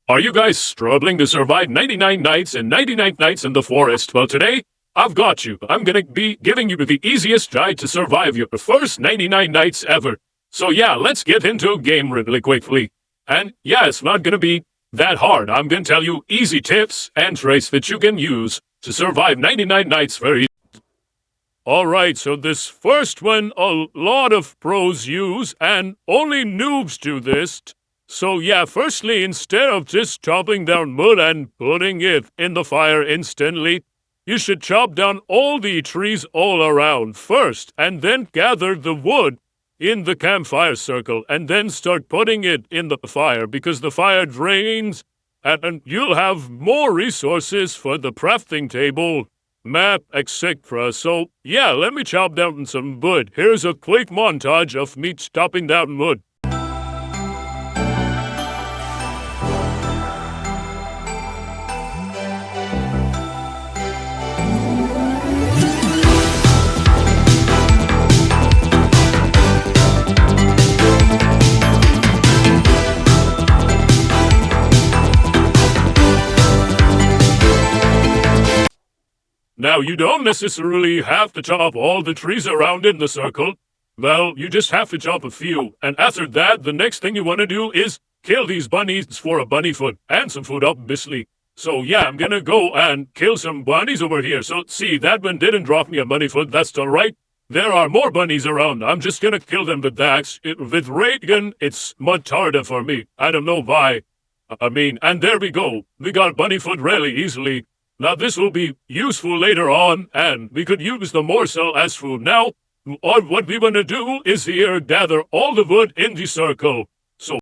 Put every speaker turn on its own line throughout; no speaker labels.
Are you guys struggling to survive 99 nights and 99 nights in the forest? Well, today, I've got you. I'm gonna be giving you the easiest guide to survive your first 99 nights ever. So yeah, let's get into a game really quickly. And yeah, it's not gonna be that hard. I'm gonna tell you easy tips and tricks that you can use to survive 99 nights very easily. Alright, so this first one, a lot of pros use, and only noobs do this. So yeah, firstly, instead of just chopping down wood and putting it in the fire instantly, you should chop down all the trees all around first, and then gather the wood in the campfire circle, and then start putting it in the fire, because the fire drains, and you'll have more resources for the crafting table, map, etc. So yeah, let me chop down some wood. Here's a quick montage of me chopping down wood. Now, you don't necessarily have to chop all the trees around in the circle. Well, you just have to chop a few. And after that, the next thing you want to do is kill these bunnies for a bunny food and some food, obviously. So yeah, I'm gonna go and kill some bunnies over here. So see, that one didn't drop me a bunny food. That's alright. There are more bunnies around. I'm just gonna kill them with the axe. With ray gun, it's much harder for me. I don't know why. And there we go. We got bunny food really easily. Now this will be useful later on, and we could use the morsel as food. Now, what we want to do is here gather all the wood in the circle. So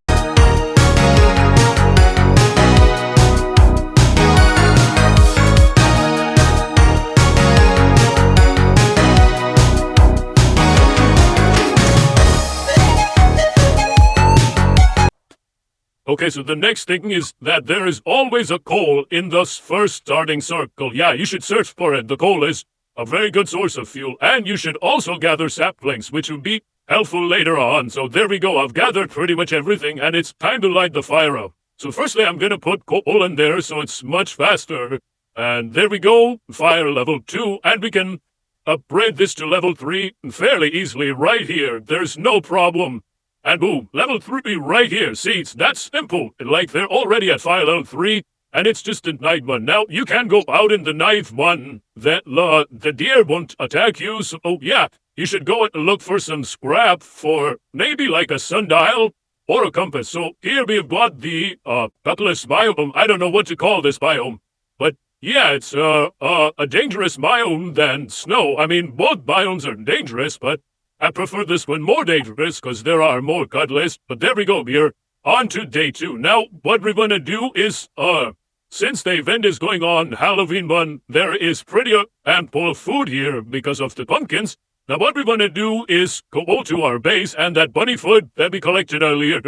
okay, so the next thing is that there is always a coal in the first starting circle. Yeah, you should search for it. The coal is a very good source of fuel. And you should also gather saplings, which will be helpful later on. So there we go. I've gathered pretty much everything, and it's time to light the fire up. So firstly, I'm going to put coal in there so it's much faster. And there we go. Fire level 2. And we can upgrade this to level 3 fairly easily right here. There's no problem. And boom, level 3 right here. See, it's that simple. Like, they're already at fire level 3, and it's just a night one. Now, you can go out in the night one. The deer won't attack you, so yeah, you should go and look for some scrap for maybe like a sundial or a compass. So here we've got the cutlass biome. I don't know what to call this biome, but yeah, it's a dangerous biome than snow. I mean, both biomes are dangerous, but I prefer this one more dangerous because there are more cutlass. But there we go, we're on to day 2. Now, what we're gonna do is, since the event is going on, Halloween one, there is pretty ample food here because of the pumpkins. Now, what we're gonna do is go to our base, and that bunny food that we collected earlier,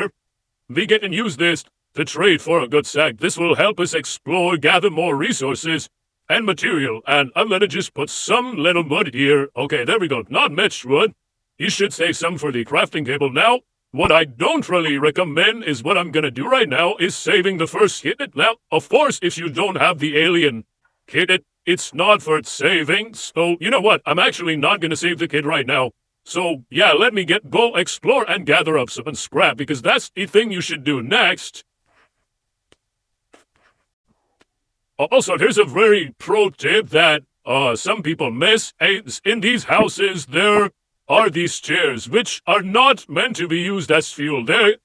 we can use this to trade for a good sack. This will help us explore, gather more resources and material. And I'm gonna just put some little wood here. Okay, there we go. Not much wood. You should save some for the crafting table. Now, what I don't really recommend is what I'm gonna do right now is saving the first kit. Now, of course, if you don't have the alien kit, it's not worth saving. So, you know what? I'm actually not gonna save the kit right now. So, yeah, let me go explore and gather up some scrap, because that's the thing you should do next. Also, here's a very pro tip that some people miss. In these houses, there are these chairs, which are not meant to be used as fuel. They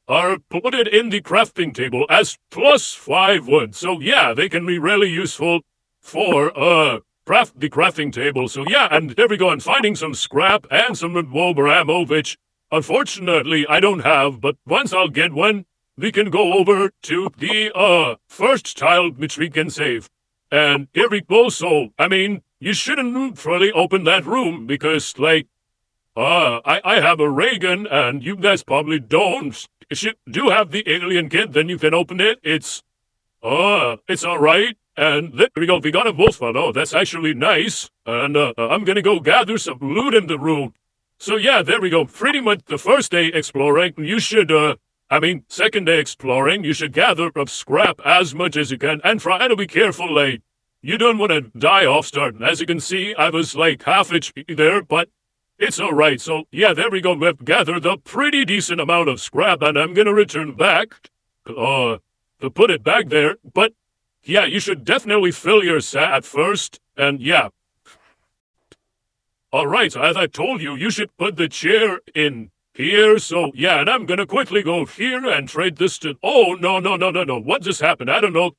are put in the crafting table as +5 wood. So yeah, they can be really useful for the crafting table. So yeah, and there we go. And finding some scrap and some revolver ammo, which unfortunately I don't have. But once I'll get one, we can go over to the first tile which we can save. And here we go. So I mean, you shouldn't really open that room because, like, I have a ray gun, and you guys probably don't. If you do have the alien kit, then you can open it. It's alright. And there we go. We got a wolf one. Oh, that's actually nice. And I'm gonna go gather some loot in the room. So yeah, there we go. Pretty much the first day exploring. You should I mean, second day exploring, you should gather up scrap as much as you can and try to be careful, like, you don't want to die off starting. As you can see, I was like half HP there, but it's alright. So, yeah, there we go. We've gathered a pretty decent amount of scrap, and I'm gonna return back, to put it back there. But, yeah, you should definitely fill your sat first, and yeah. Alright, so as I told you, you should put the chair in here, so yeah, and I'm gonna quickly go here and trade this to— oh, no, what just happened? I don't know.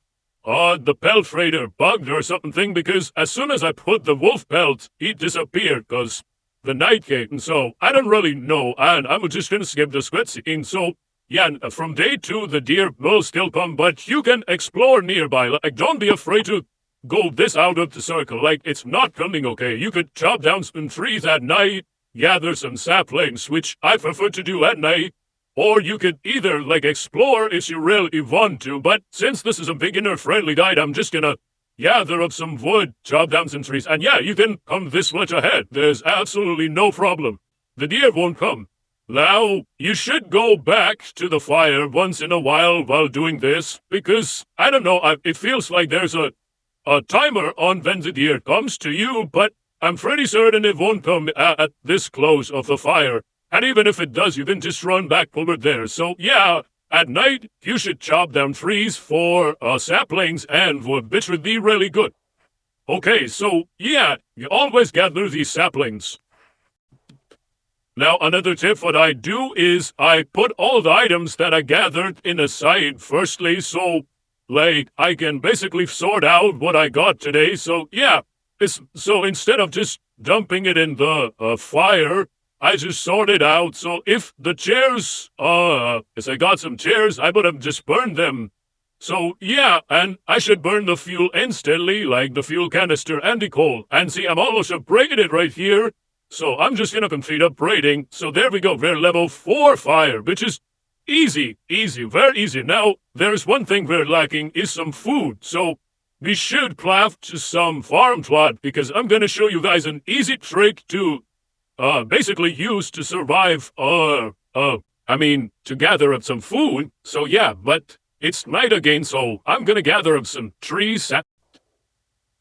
The pelt trader bugged or something, because as soon as I put the wolf pelt, he disappeared, because the night came, and so I don't really know, and I'm just gonna skip the cutscene. So yeah, from day 2, the deer will still come, but you can explore nearby. Like, don't be afraid to go this out of the circle. Like, it's not coming, okay? You could chop down some trees at night, gather some saplings, which I prefer to do at night, or you could either, like, explore if you really want to, but since this is a beginner-friendly guide, I'm just gonna gather up some wood, chop down some trees, and yeah, you can come this much ahead. There's absolutely no problem. The deer won't come. Now, you should go back to the fire once in a while doing this, because, I don't know, it feels like there's a timer on when the deer comes to you, but I'm pretty certain it won't come at this close of the fire. And even if it does, you can just run back over there. So yeah, at night, you should chop down trees for saplings and wood, which would be really good. Okay, so yeah, you always gather these saplings. Now, another tip what I do is I put all the items that I gathered in a side firstly, so like I can basically sort out what I got today. So yeah, so instead of just dumping it in the fire, I just sort it out. So if the chairs, if I got some chairs, I would have just burned them. So yeah, and I should burn the fuel instantly, like the fuel canister and the coal. And see, I'm almost upgraded it right here. So I'm just gonna complete upgrading. So there we go, we're level 4 fire, which is easy, very easy. Now, there's one thing we're lacking is some food. So we should craft some farm plot, because I'm gonna show you guys an easy trick to basically use to survive, to gather up some food. So yeah, but it's night again, so I'm gonna gather up some trees.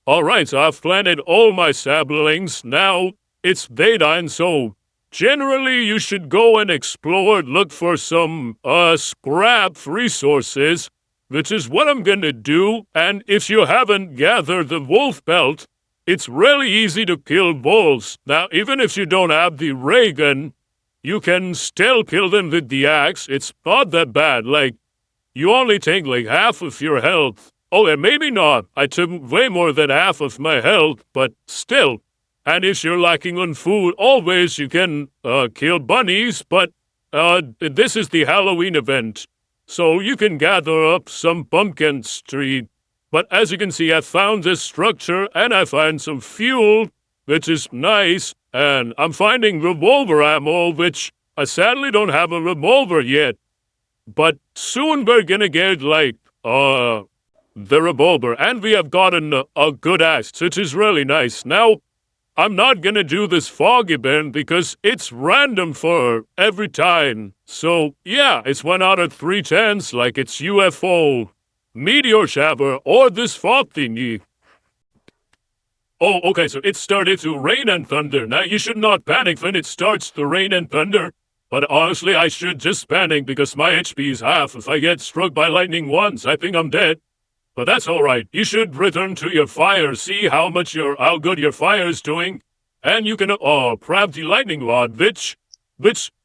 Alright, so I've planted all my saplings. Now, it's daytime, so generally you should go and explore, look for some, scrap resources, which is what I'm gonna do. And if you haven't gathered the wolf pelt, it's really easy to kill wolves. Now, even if you don't have the ray gun, you can still kill them with the axe. It's not that bad. Like, you only take like half of your health. Oh, and maybe not. I took way more than half of my health, but still. And if you're lacking on food, always you can kill bunnies, but this is the Halloween event. So you can gather up some pumpkin tree. But as you can see, I found this structure, and I find some fuel, which is nice, and I'm finding revolver ammo, which I sadly don't have a revolver yet. But soon we're gonna get, like, the revolver, and we have gotten a good axe, which is really nice. Now, I'm not gonna do this foggy burn because it's random for every time. So, yeah, it's 1 out of 3 chance, like it's UFO, meteor shower, or this fog thingy. Oh, okay, so it started to rain and thunder. Now, you should not panic when it starts to rain and thunder. But honestly, I should just panic because my HP is half. If I get struck by lightning once, I think I'm dead. But that's alright. You should return to your fire, see how good your fire is doing. And you can, grab the lightning rod, which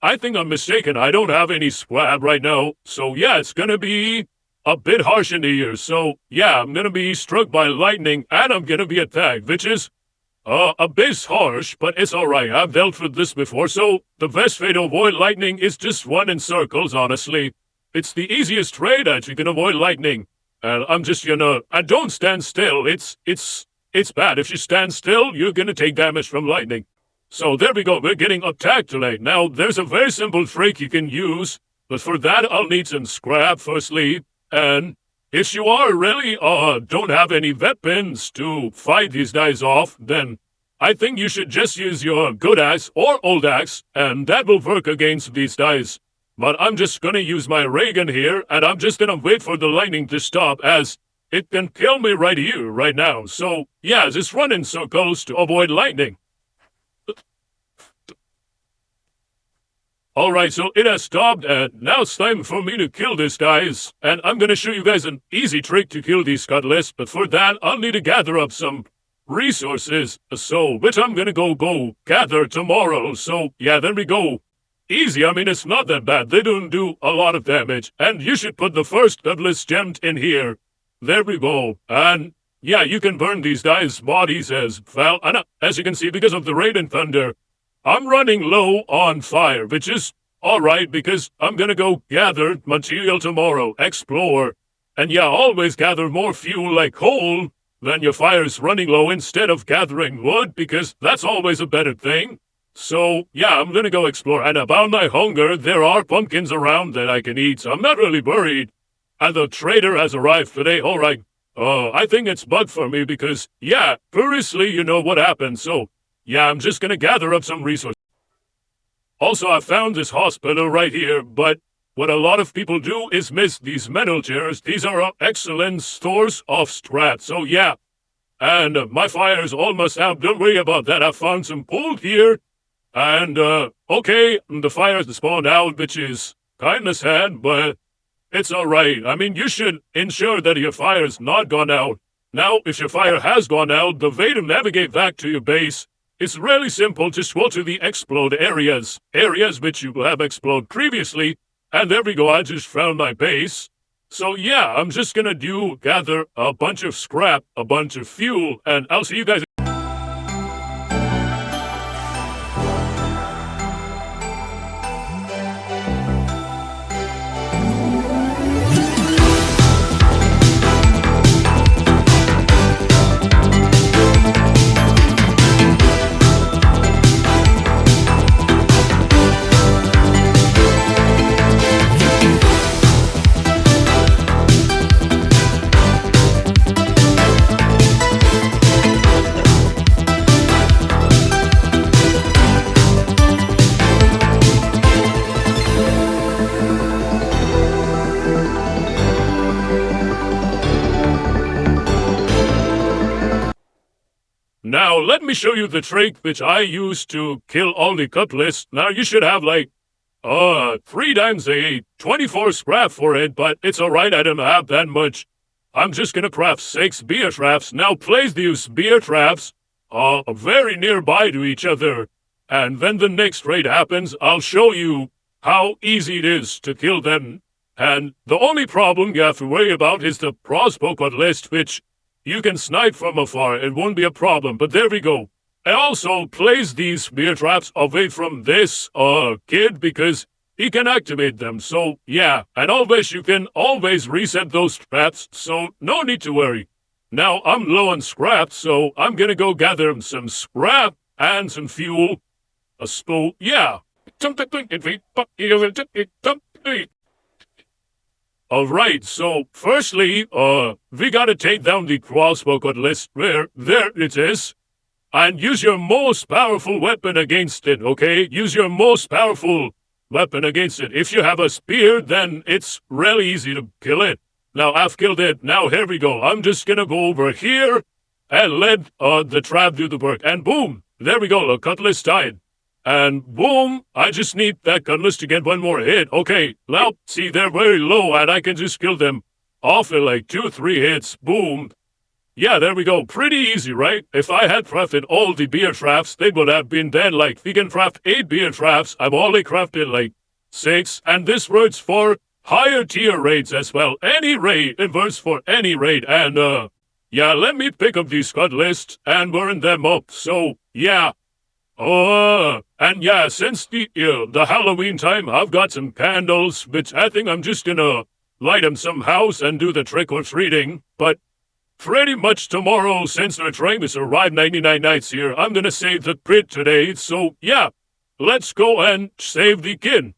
I think I'm mistaken. I don't have any scrap right now. So yeah, it's gonna be a bit harsh in the ears. So yeah, I'm gonna be struck by lightning and I'm gonna be attacked, which is a bit harsh, but it's alright. I've dealt with this before. So the best way to avoid lightning is just run in circles, honestly. It's the easiest way that you can avoid lightning. And I'm just gonna, and don't stand still. It's bad. If you stand still, you're gonna take damage from lightning. So there we go. We're getting attacked today. Now, there's a very simple trick you can use, but for that, I'll need some scrap firstly. And if you are really, don't have any weapons to fight these guys off, then I think you should just use your good axe or old axe, and that will work against these guys. But I'm just gonna use my ray gun here, and I'm just gonna wait for the lightning to stop, as it can kill me right here, right now. So, yeah, just run in circles to avoid lightning. Alright, so it has stopped, and now it's time for me to kill these guys. And I'm gonna show you guys an easy trick to kill these Cutlass, but for that, I'll need to gather up some resources, which I'm gonna go gather tomorrow. So, yeah, there we go. Easy, I mean, it's not that bad. They don't do a lot of damage, and you should put the first Cutlass gem in here. There we go, and yeah, you can burn these guys' bodies as well, and as you can see, because of the rain and thunder, I'm running low on fire, which is alright, because I'm gonna go gather material tomorrow, explore, and yeah, always gather more fuel like coal when your fire's running low instead of gathering wood, because that's always a better thing. So, yeah, I'm gonna go explore, and about my hunger, there are pumpkins around that I can eat, so I'm not really worried. And the trader has arrived today, alright. I think it's bug for me because, yeah, previously you know what happened, so, yeah, I'm just gonna gather up some resources. Also, I found this hospital right here, but what a lot of people do is miss these metal chairs. These are an excellent source of scrap, so yeah. And my fire's almost out, don't worry about that, I found some gold here. And, okay, the fire's spawned out, which is kinda sad, but it's alright. I mean, you should ensure that your fire's not gone out. Now, if your fire has gone out, the way to navigate back to your base is really simple. Just go to the explode areas which you have explored previously, and there we go, I just found my base. So yeah, I'm just gonna gather a bunch of scrap, a bunch of fuel, and I'll see you guys. Now, let me show you the trick which I use to kill all the Cutlass. Now, you should have, like, 3 times a 24 scrap for it, but it's alright, I don't have that much. I'm just gonna craft 6 bear traps. Now, place these bear traps, very nearby to each other. And when the next raid happens, I'll show you how easy it is to kill them. And the only problem you have to worry about is the crossbow Cutlass, which you can snipe from afar, it won't be a problem, but there we go. I also place these bear traps away from this, kid, because he can activate them, so yeah. And always, you can always reset those traps, so no need to worry. Now, I'm low on scrap, so I'm gonna go gather some scrap and some fuel. Yeah. Alright, so firstly, we gotta take down the crossbow Cutlass, where there it is, and use your most powerful weapon against it, okay? Use your most powerful weapon against it. If you have a spear, then it's really easy to kill it. Now, I've killed it, now here we go. I'm just gonna go over here, and let the trap do the work, and boom! There we go, the Cutlass died. And boom, I just need that Cutlass to get one more hit. Okay, now, see, they're very low, and I can just kill them off in like 2-3 hits. Boom. Yeah, there we go. Pretty easy, right? If I had crafted all the bear traps, they would have been dead. Like, we can craft 8 bear traps. I've only crafted like 6, and this works for higher tier raids as well. Any raid, it works for any raid, and yeah, let me pick up these Cutlass and burn them up. So, yeah. And yeah, since the Halloween time, I've got some candles, which I think I'm just gonna light them somehow and do the trick-or-treating. But pretty much tomorrow, since the train has arrived 99 nights here, I'm gonna save the crit today. So yeah, let's go and save the kid.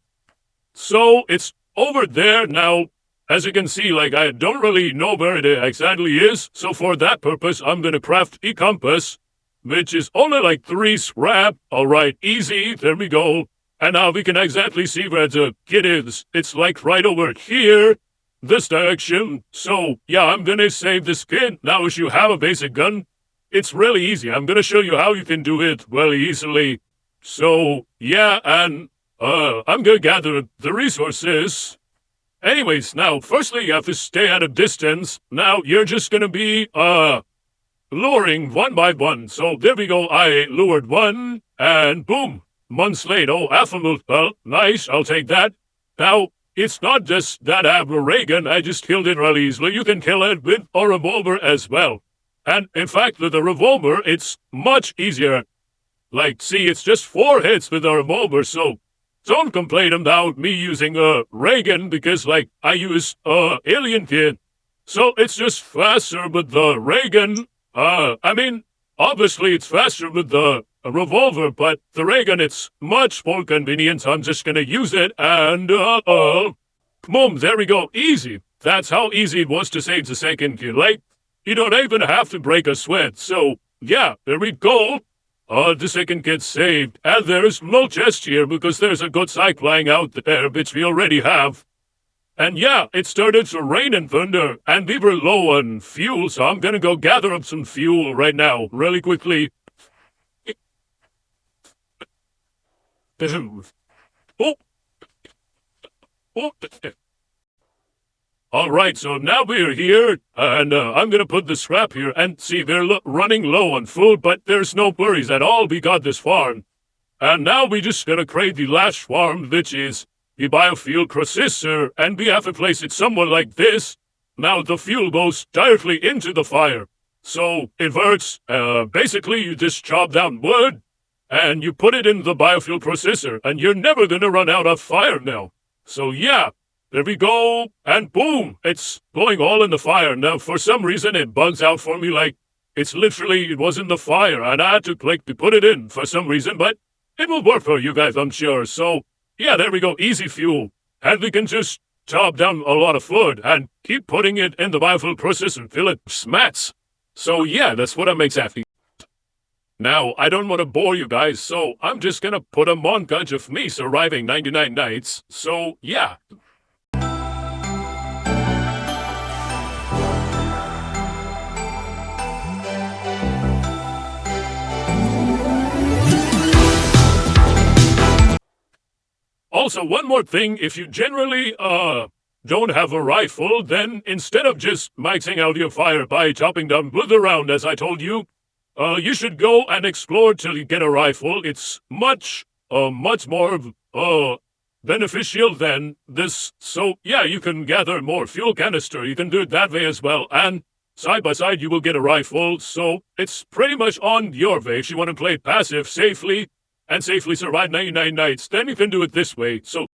So it's over there now. As you can see, like, I don't really know where it exactly is. So for that purpose, I'm gonna craft a compass, which is only like 3 scrap. Alright, easy, there we go. And now we can exactly see where the kid is. It's like right over here, this direction. So yeah, I'm gonna save this kid. Now if you have a basic gun, it's really easy. I'm gonna show you how you can do it really easily. So yeah, and I'm gonna gather the resources. Anyways, now firstly you have to stay at a distance. Now you're just gonna be luring one by one. So there we go. I lured one, and boom, one slate. Oh, alpha move. Well, nice. I'll take that. Now, it's not just that I have a ray gun. I just killed it really easily. You can kill it with a revolver as well. And in fact, with a revolver, it's much easier. Like, see, it's just 4 hits with a revolver, so don't complain about me using a ray gun because, like, I use alien kit. So it's just faster with the ray gun. I mean, obviously it's faster with the revolver, but the ray gun, it's much more convenient. So I'm just gonna use it, and boom, there we go, easy. That's how easy it was to save the second kill. Like, you don't even have to break a sweat. So yeah, there we go. The second kid's saved, and there's no chest here because there's a good site flying out there, which we already have. And yeah, it started to rain and thunder, and we were low on fuel, so I'm gonna go gather up some fuel right now, really quickly. Oh. Alright, so now we're here, and I'm gonna put the scrap here, and see, we're running low on food, but there's no worries at all, we got this farm. And now we just gotta create the last farm, which is the biofuel processor, and we have to place it somewhere like this. Now the fuel goes directly into the fire. So it works. Basically, you just chop down wood, and you put it in the biofuel processor, and you're never gonna run out of fire now. So yeah, there we go, and boom, it's going all in the fire. Now, for some reason, it bugs out for me, like, it was in the fire, and I had to click to put it in for some reason, but it will work for you guys, I'm sure. So yeah, there we go, easy fuel. And we can just chop down a lot of food and keep putting it in the biofuel process until it smats. So yeah, that's what I'm exactly. Now, I don't want to bore you guys, so I'm just gonna put a montage of me surviving 99 nights. So yeah. Also, one more thing, if you generally, don't have a rifle, then instead of just maxing out your fire by chopping down wood around, as I told you, you should go and explore till you get a rifle. It's much more, beneficial than this. So, yeah, you can gather more fuel canister. You can do it that way as well. And side by side, you will get a rifle. So, it's pretty much on your way. If you want to play passive safely, and safely survive 99 nights, then you can do it this way. So,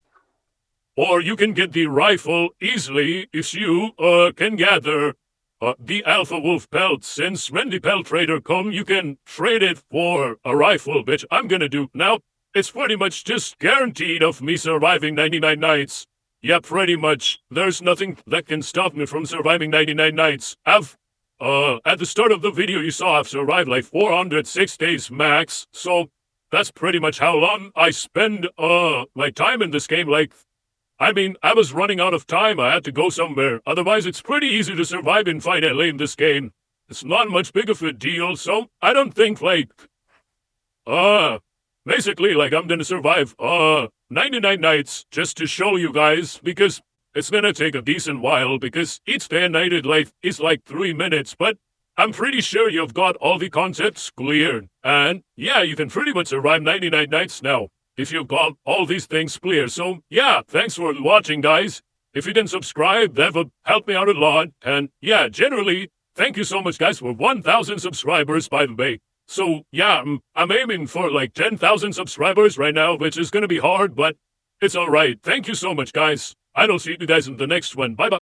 or you can get the rifle easily if you can gather the Alpha Wolf pelt. Since when the pelt trader come, you can trade it for a rifle, which I'm gonna do. Now, it's pretty much just guaranteed of me surviving 99 nights. Yeah, pretty much. There's nothing that can stop me from surviving 99 nights. At the start of the video you saw, I've survived like 406 days max, so that's pretty much how long I spend, my time in this game. Like, I mean, I was running out of time. I had to go somewhere. Otherwise, it's pretty easy to survive in Fight LA in this game. It's not much big of a deal, so I don't think, like, basically, like, I'm gonna survive, 99 nights just to show you guys, because it's gonna take a decent while, because each day and night is like 3 minutes, but I'm pretty sure you've got all the concepts cleared. And yeah, you can pretty much survive 99 nights now if you've got all these things clear. So yeah, thanks for watching, guys. If you can subscribe, that would help me out a lot. And yeah, generally, thank you so much, guys, for 1,000 subscribers, by the way. So yeah, I'm aiming for like 10,000 subscribers right now, which is gonna be hard, but it's alright. Thank you so much, guys. I will see you guys in the next one. Bye-bye.